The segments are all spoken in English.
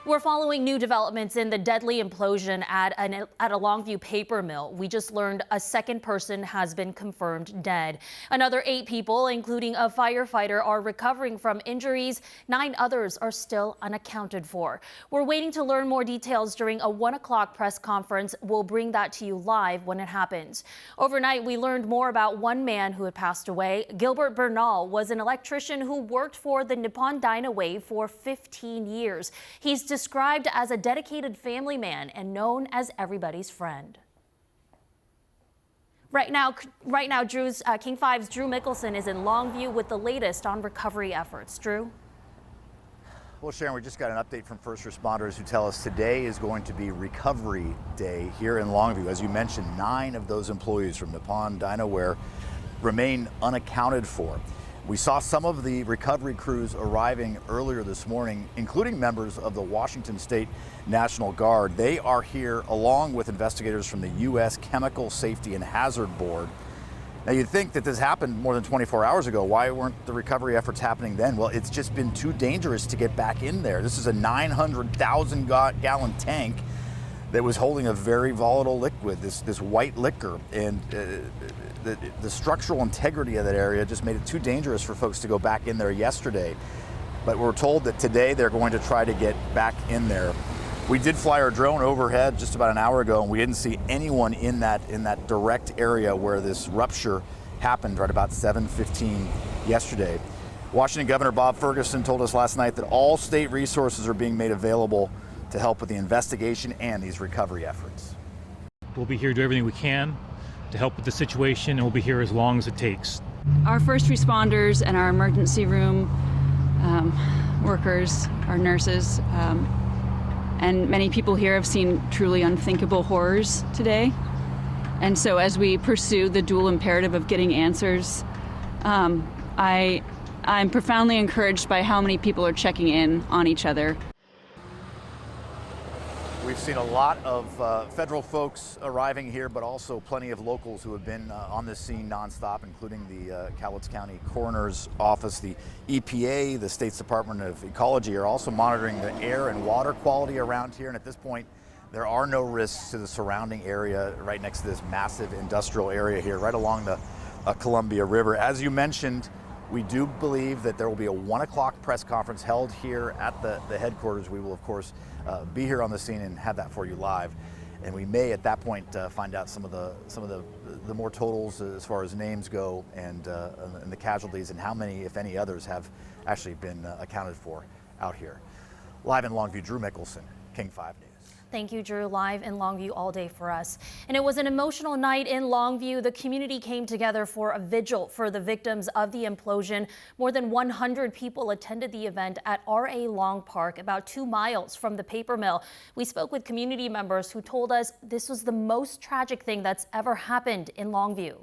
We're following new developments in the deadly implosion at a Longview paper mill. We just learned a second person has been confirmed dead. Another 8 people, including a firefighter, are recovering from injuries. 9 others are still unaccounted for. We're waiting to learn more details during a 1 o'clock press conference. We'll bring that to you live when it happens. Overnight, we learned more about one man who had passed away. Gilbert Bernal was an electrician who worked for the Nippon Dynawave for 15 years. He's described as a dedicated family man and known as everybody's friend. Right now, King 5's Drew Mickelson is in Longview with the latest on recovery efforts. Drew? Well, Sharon, we just got an update from first responders who tell us today is going to be recovery day here in Longview. As you mentioned, 9 of those employees from Nippon Dynawave remain unaccounted for. We saw some of the recovery crews arriving earlier this morning, including members of the Washington State National Guard. They are here along with investigators from the U.S. Chemical Safety and Hazard Board. Now, you'd think that this happened more than 24 hours ago. Why weren't the recovery efforts happening then? Well, it's just been too dangerous to get back in there. This is a 900,000 gallon tank that was holding a very volatile liquid, this white liquor, and the structural integrity of that area just made it too dangerous for folks to go back in there yesterday. But we're told that today they're going to try to get back in there. We did fly our drone overhead just about an hour ago, and we didn't see anyone in that direct area where this rupture happened right about 7:15 yesterday. Washington Governor Bob Ferguson told us last night that all state resources are being made available to help with the investigation and these recovery efforts. We'll be here to do everything we can to help with the situation, and we'll be here as long as it takes. Our first responders and our emergency room workers, our nurses, and many people here have seen truly unthinkable horrors today. And so as we pursue the dual imperative of getting answers, I'm profoundly encouraged by how many people are checking in on each other. We've seen a lot of federal folks arriving here, but also plenty of locals who have been on this scene nonstop, including the Cowlitz County Coroner's Office. The EPA, the State's Department of Ecology, are also monitoring the air and water quality around here. And at this point, there are no risks to the surrounding area right next to this massive industrial area here, right along the Columbia River. As you mentioned, we do believe that there will be a 1 o'clock press conference held here at the headquarters. We will, of course, be here on the scene and have that for you live. And we may, at that point, find out some of the more totals as far as names go and the casualties and how many, if any, others have actually been accounted for out here. Live in Longview, Drew Mickelson, King 5 News. Thank you, Drew. Live in Longview all day for us. And it was an emotional night in Longview. The community came together for a vigil for the victims of the implosion. More than 100 people attended the event at R.A. Long Park, about 2 miles from the paper mill. We spoke with community members who told us this was the most tragic thing that's ever happened in Longview.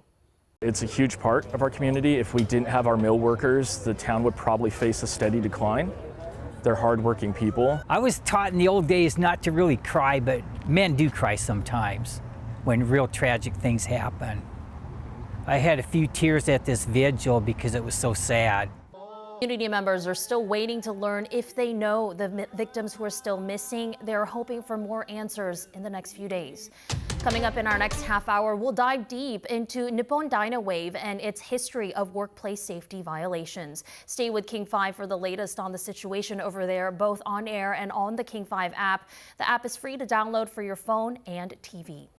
It's a huge part of our community. If we didn't have our mill workers, the town would probably face a steady decline. They're hardworking people. I was taught in the old days not to really cry, but men do cry sometimes when real tragic things happen. I had a few tears at this vigil because it was so sad. Community members are still waiting to learn if they know the victims who are still missing. They're hoping for more answers in the next few days. Coming up in our next half hour, we'll dive deep into Nippon Dynawave and its history of workplace safety violations. Stay with King 5 for the latest on the situation over there, both on air and on the King 5 app. The app is free to download for your phone and TV.